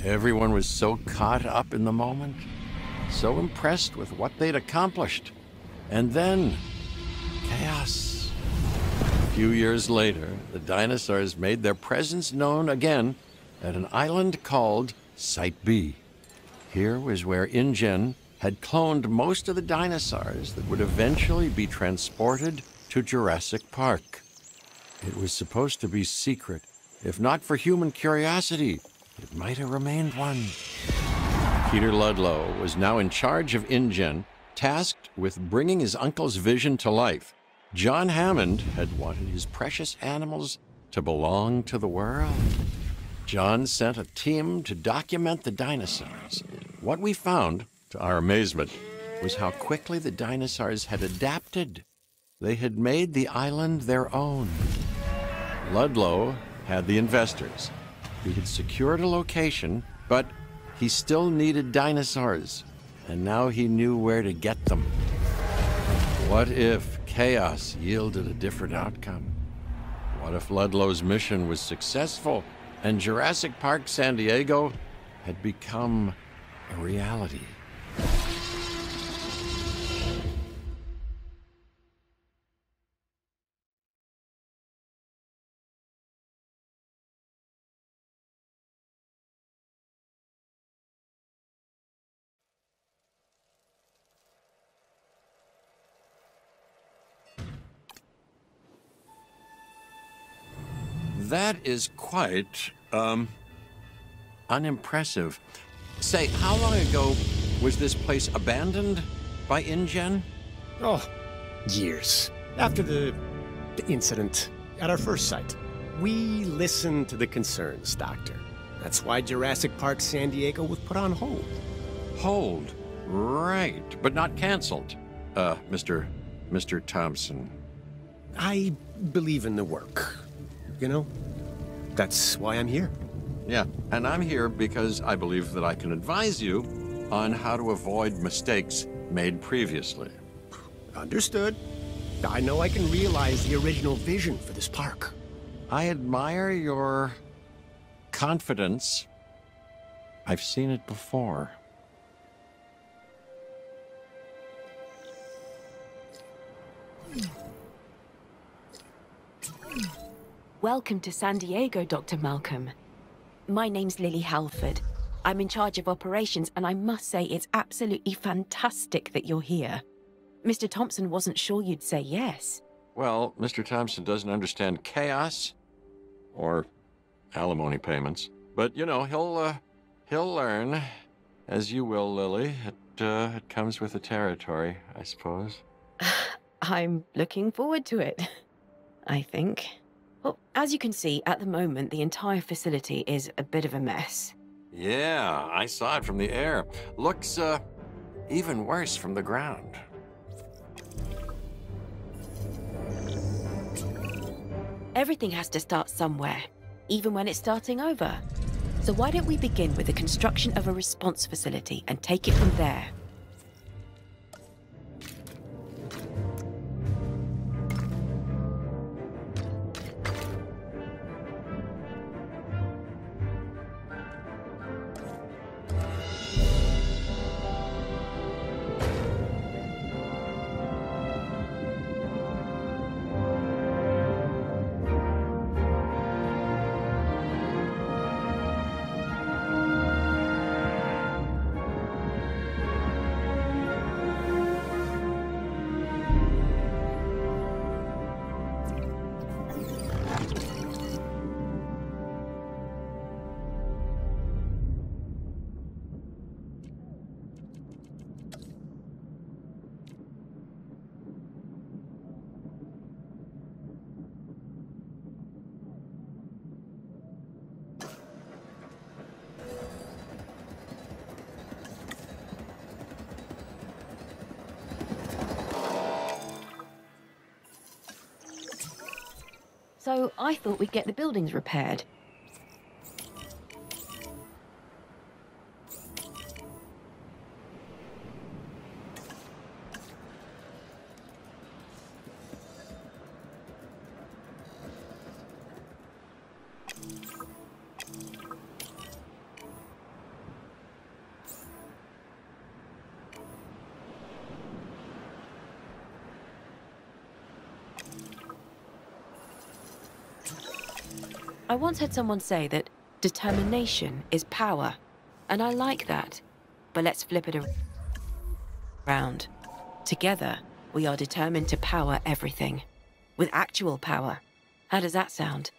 Everyone was so caught up in the moment, so impressed with what they'd accomplished. And then, chaos. A few years later, the dinosaurs made their presence known again at an island called Site B. Here was where InGen had cloned most of the dinosaurs that would eventually be transported to Jurassic Park. It was supposed to be secret. If not for human curiosity, it might have remained one. Peter Ludlow was now in charge of InGen, tasked with bringing his uncle's vision to life. John Hammond had wanted his precious animals to belong to the world. John sent a team to document the dinosaurs. What we found, to our amazement, was how quickly the dinosaurs had adapted. They had made the island their own. Ludlow had the investors. He had secured a location, but he still needed dinosaurs, and now he knew where to get them. What if chaos yielded a different outcome? What if Ludlow's mission was successful and Jurassic Park San Diego had become a reality? That is quite, unimpressive. Say, how long ago was this place abandoned by InGen? Oh, years. After the incident at our first site. We listened to the concerns, Doctor. That's why Jurassic Park San Diego was put on hold. Hold. Right, but not canceled. Mr. Thompson. I believe in the work. You know, that's why I'm here. Yeah, and I'm here because I believe that I can advise you on how to avoid mistakes made previously. Understood. I know I can realize the original vision for this park. I admire your confidence. I've seen it before. Welcome to San Diego, Dr. Malcolm. My name's Lily Halford. I'm in charge of operations, and I must say it's absolutely fantastic that you're here. Mr. Thompson wasn't sure you'd say yes. Well, Mr. Thompson doesn't understand chaos or alimony payments, but you know, he'll learn, as you will, Lily. It comes with the territory, I suppose. I'm looking forward to it, I think. Well, as you can see, at the moment, the entire facility is a bit of a mess. Yeah, I saw it from the air. Looks, even worse from the ground. Everything has to start somewhere, even when it's starting over. So why don't we begin with the construction of a response facility and take it from there? So I thought we'd get the buildings repaired. I once heard someone say that determination is power, and I like that. But let's flip it around. Together, we are determined to power everything. With actual power. How does that sound?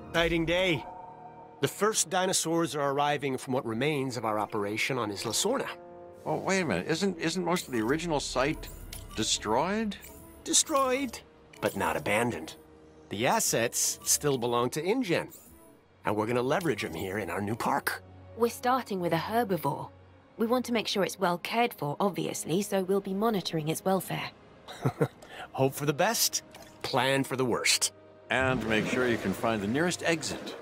Exciting day. The first dinosaurs are arriving from what remains of our operation on Isla Sorna. Oh, wait a minute. Isn't most of the original site destroyed? Destroyed, but not abandoned. The assets still belong to InGen, and we're gonna leverage them here in our new park. We're starting with a herbivore. We want to make sure it's well cared for, obviously, so we'll be monitoring its welfare. Hope for the best, plan for the worst. And make sure you can find the nearest exit.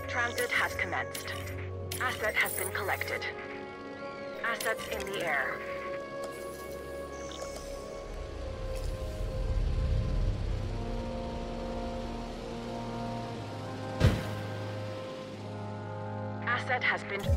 Transit has commenced. Asset has been collected. Assets in the air. Asset has been...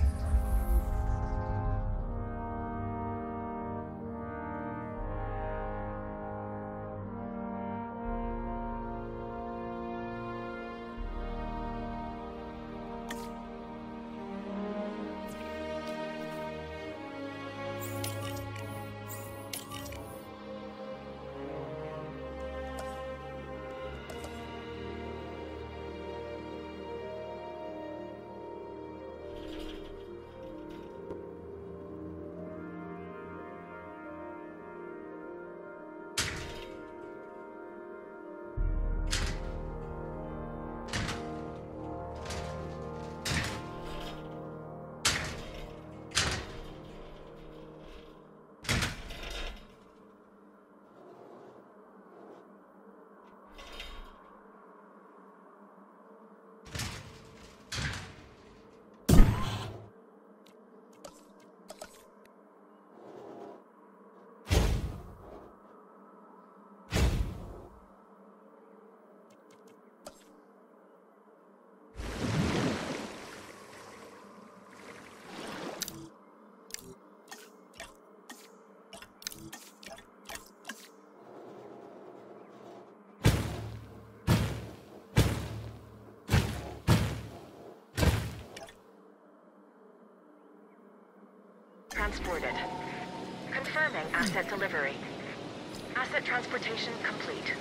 transported. Confirming asset delivery. Asset transportation complete.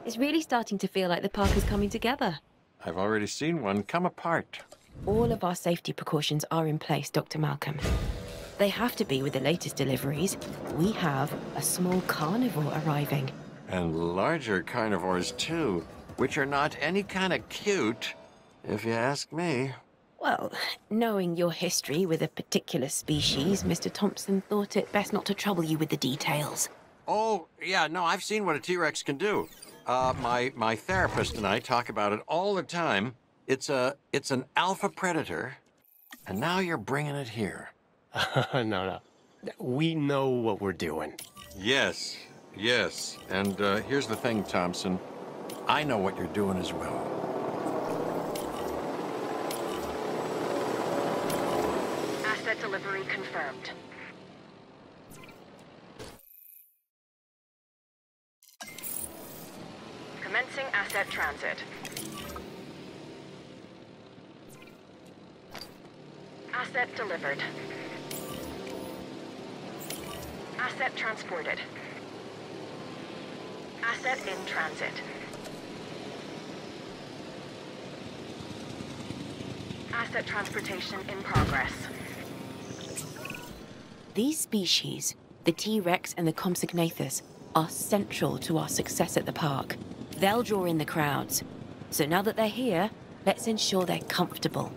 It's really starting to feel like the park is coming together. I've already seen one come apart. All of our safety precautions are in place, Dr. Malcolm. They have to be with the latest deliveries. We have a small carnivore arriving. And larger carnivores, too, which are not any kind of cute, if you ask me. Well, knowing your history with a particular species, Mr. Thompson thought it best not to trouble you with the details. Oh, yeah, no, I've seen what a T-Rex can do. My therapist and I talk about it all the time. It's an alpha predator, and now you're bringing it here. No. We know what we're doing. Yes, and here's the thing, Thompson. I know what you're doing as well. Asset delivery confirmed. Commencing asset transit. Asset delivered. Asset transported. Asset in transit. Asset transportation in progress. These species, the T-Rex and the Compsognathus, are central to our success at the park. They'll draw in the crowds. So now that they're here, let's ensure they're comfortable.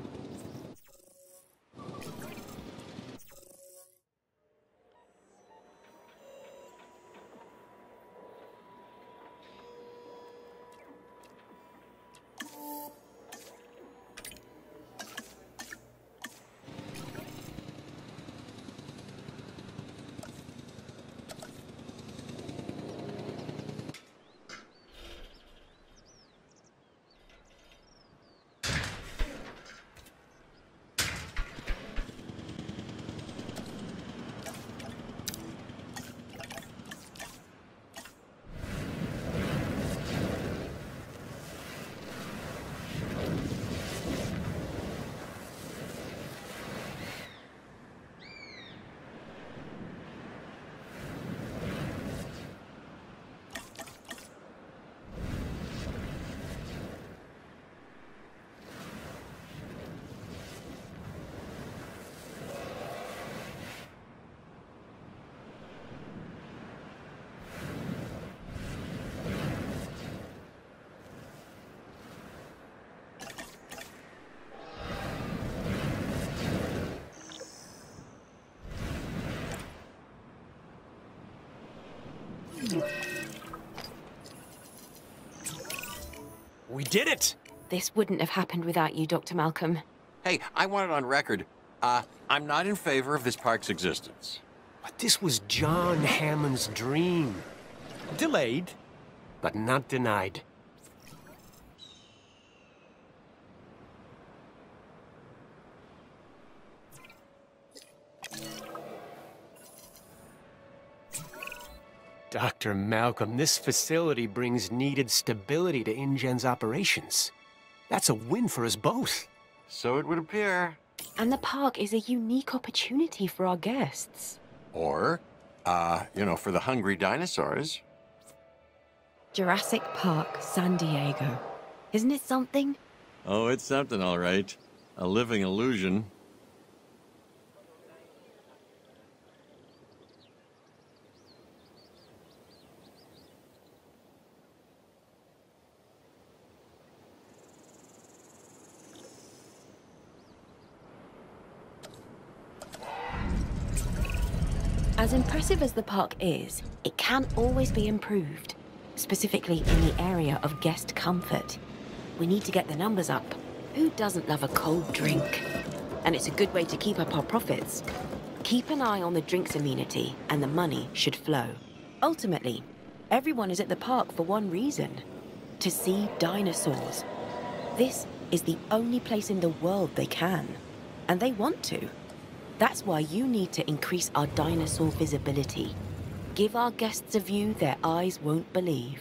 We did it! This wouldn't have happened without you, Dr. Malcolm. Hey, I want it on record. I'm not in favor of this park's existence. But this was John Hammond's dream. Delayed, but not denied. Dr. Malcolm, this facility brings needed stability to InGen's operations. That's a win for us both. So it would appear. And the park is a unique opportunity for our guests. Or, for the hungry dinosaurs. Jurassic Park, San Diego. Isn't it something? Oh, it's something, all right. A living illusion. As impressive as the park is, it can always be improved, specifically in the area of guest comfort. We need to get the numbers up. Who doesn't love a cold drink? And it's a good way to keep up our profits. Keep an eye on the drinks amenity, and the money should flow. Ultimately, everyone is at the park for one reason: to see dinosaurs. This is the only place in the world they can, and they want to. That's why you need to increase our dinosaur visibility. Give our guests a view their eyes won't believe.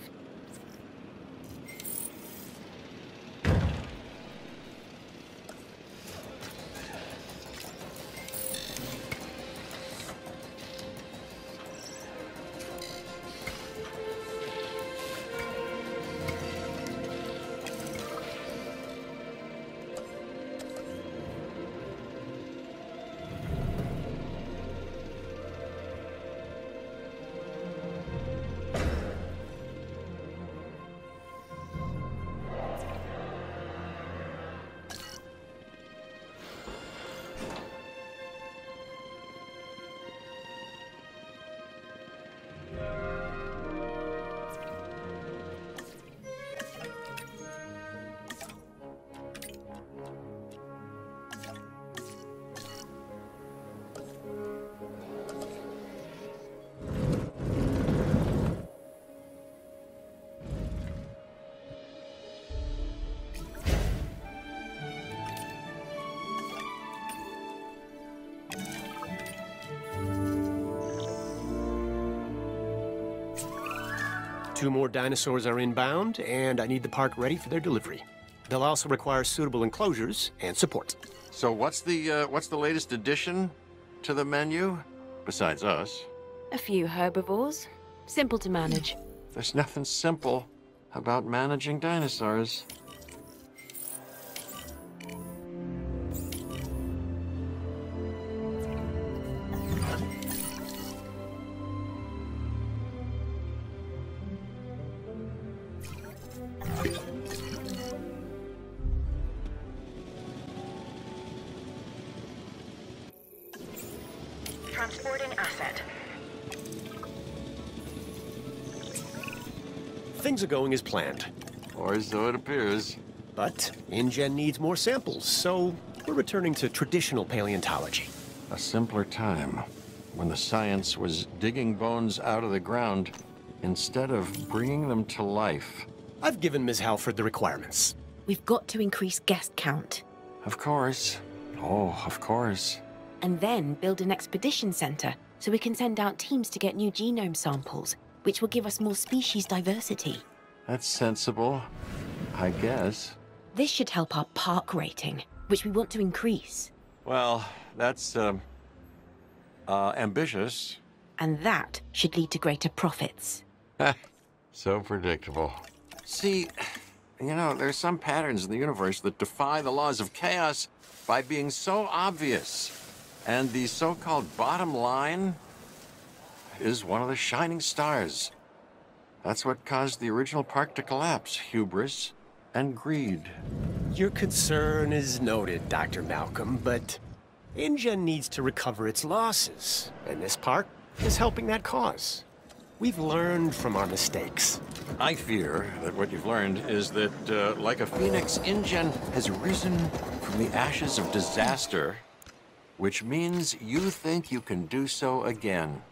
Two more dinosaurs are inbound, and I need the park ready for their delivery. They'll also require suitable enclosures and support. So what's the latest addition to the menu, besides us? A few herbivores. Simple to manage. There's nothing simple about managing dinosaurs. Transporting asset. Things are going as planned. Or so it appears. But InGen needs more samples, so we're returning to traditional paleontology. A simpler time, when the science was digging bones out of the ground instead of bringing them to life. I've given Ms. Halford the requirements. We've got to increase guest count. Of course. Oh, of course. And then build an expedition center so we can send out teams to get new genome samples, which will give us more species diversity. That's sensible, I guess. This should help our park rating, which we want to increase. Well, that's, ambitious. And that should lead to greater profits. So predictable. See, you know, there's some patterns in the universe that defy the laws of chaos by being so obvious. And the so-called bottom line is one of the shining stars. That's what caused the original park to collapse: hubris and greed. Your concern is noted, Dr. Malcolm, but InGen needs to recover its losses, and this park is helping that cause. We've learned from our mistakes. I fear that what you've learned is that, like a phoenix, InGen has risen from the ashes of disaster, which means you think you can do so again.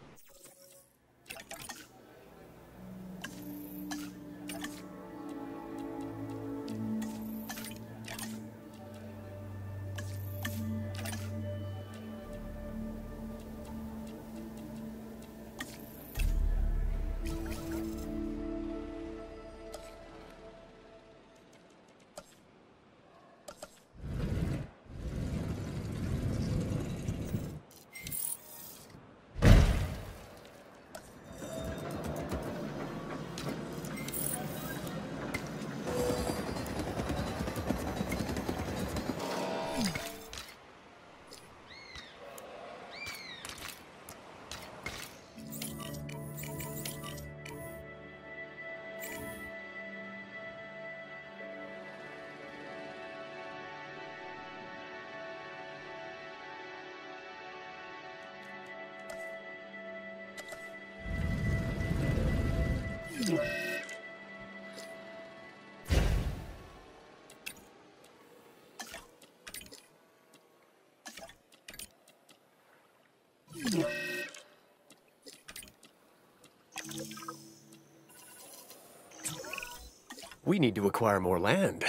We need to acquire more land.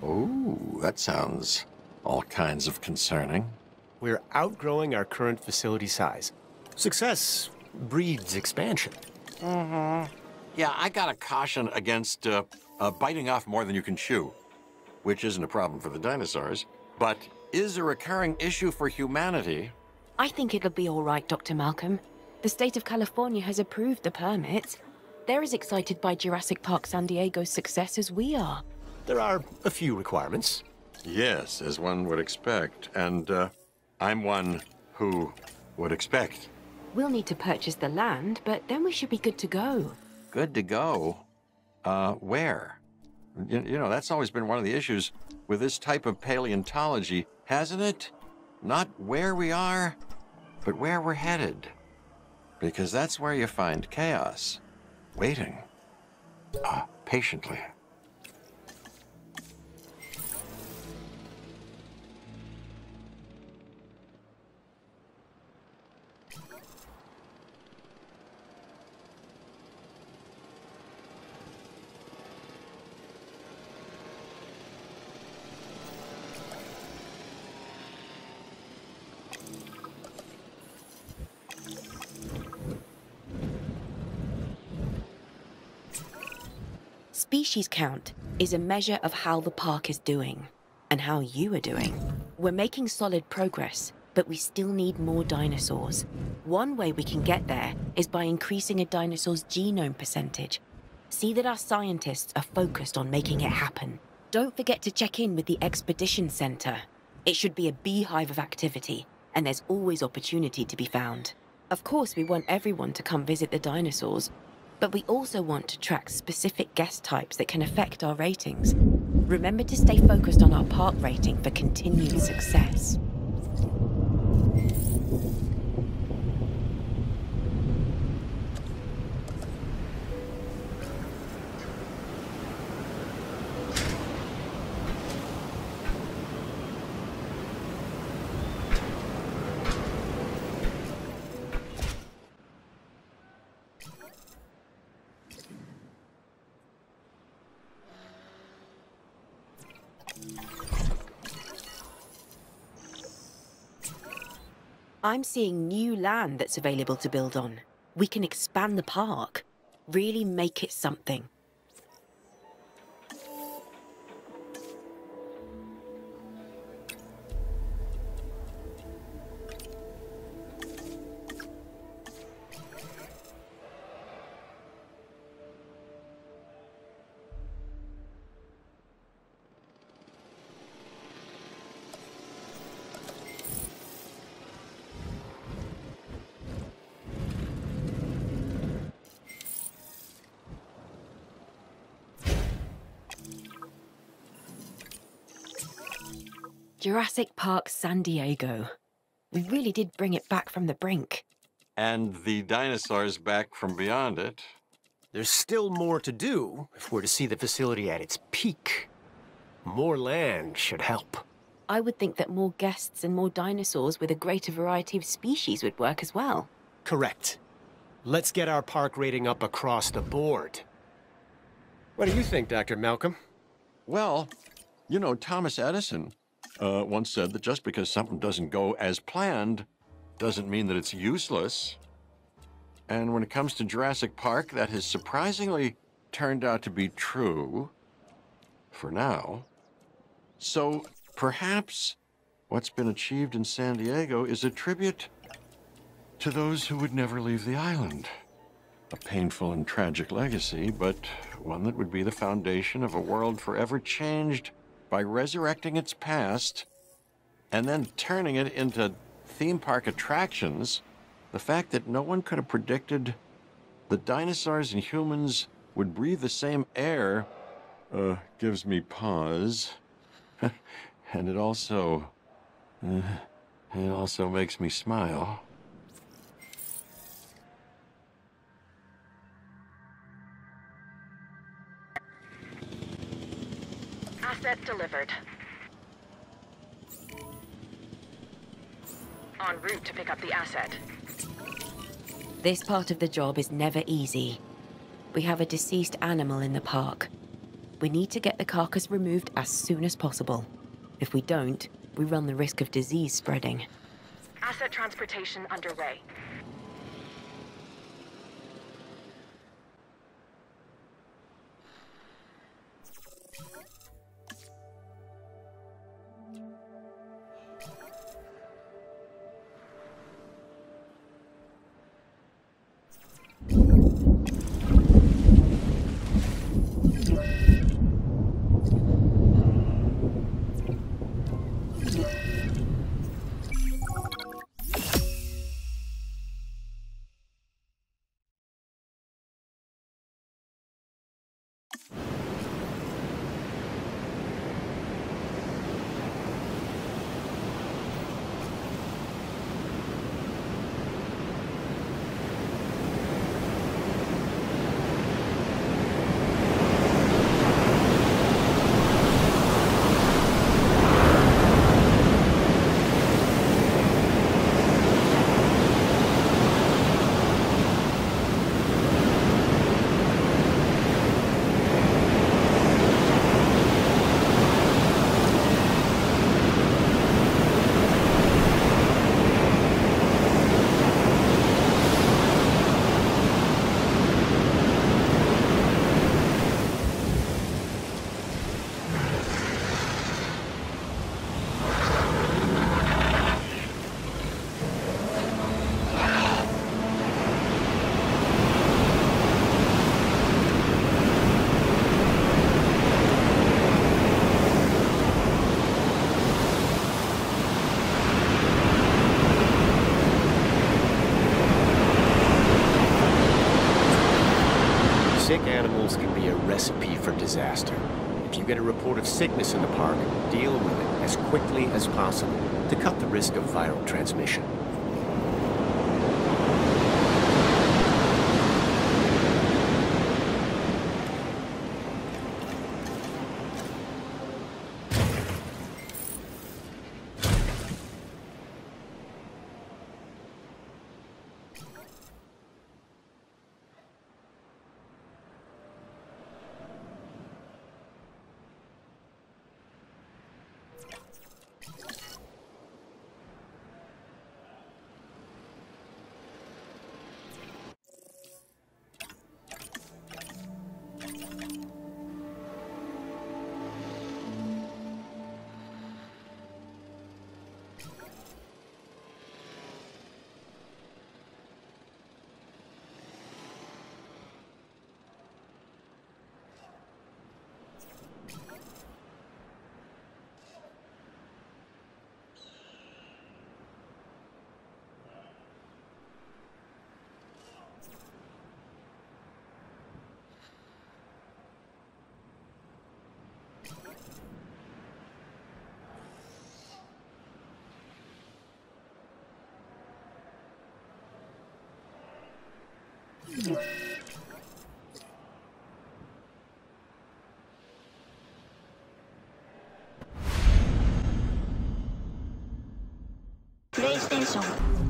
Oh, that sounds all kinds of concerning. We're outgrowing our current facility size. Success breeds expansion. Yeah, I gotta caution against biting off more than you can chew, which isn't a problem for the dinosaurs, but is a recurring issue for humanity. I think it'll be all right, Dr. Malcolm. The state of California has approved the permit. They're as excited by Jurassic Park San Diego's success as we are. There are a few requirements. Yes, as one would expect, and I'm one who would expect. We'll need to purchase the land, but then we should be good to go. Good to go? Where? You know, that's always been one of the issues with this type of paleontology, hasn't it? Not where we are, but where we're headed. Because that's where you find chaos, waiting, patiently. Species count is a measure of how the park is doing, and how you are doing. We're making solid progress, but we still need more dinosaurs. One way we can get there is by increasing a dinosaur's genome percentage. See that our scientists are focused on making it happen. Don't forget to check in with the Expedition Center. It should be a beehive of activity, and there's always opportunity to be found. Of course, we want everyone to come visit the dinosaurs, but we also want to track specific guest types that can affect our ratings. Remember to stay focused on our park rating for continued success. I'm seeing new land that's available to build on. We can expand the park, really make it something. Jurassic Park San Diego. We really did bring it back from the brink. And the dinosaurs back from beyond it. There's still more to do if we're to see the facility at its peak. More land should help. I would think that more guests and more dinosaurs with a greater variety of species would work as well. Correct. Let's get our park rating up across the board. What do you think, Dr. Malcolm? Well, you know, Thomas Edison once said that just because something doesn't go as planned doesn't mean that it's useless. And when it comes to Jurassic Park, that has surprisingly turned out to be true for now. So perhaps what's been achieved in San Diego is a tribute to those who would never leave the island. A painful and tragic legacy, but one that would be the foundation of a world forever changed by resurrecting its past and then turning it into theme park attractions. The fact that no one could have predicted that dinosaurs and humans would breathe the same air gives me pause. And it also makes me smile. Asset delivered. En route to pick up the asset. This part of the job is never easy. We have a deceased animal in the park. We need to get the carcass removed as soon as possible. If we don't, we run the risk of disease spreading. Asset transportation underway. Sick animals can be a recipe for disaster. If you get a report of sickness in the park, deal with it as quickly as possible to cut the risk of viral transmission. PlayStation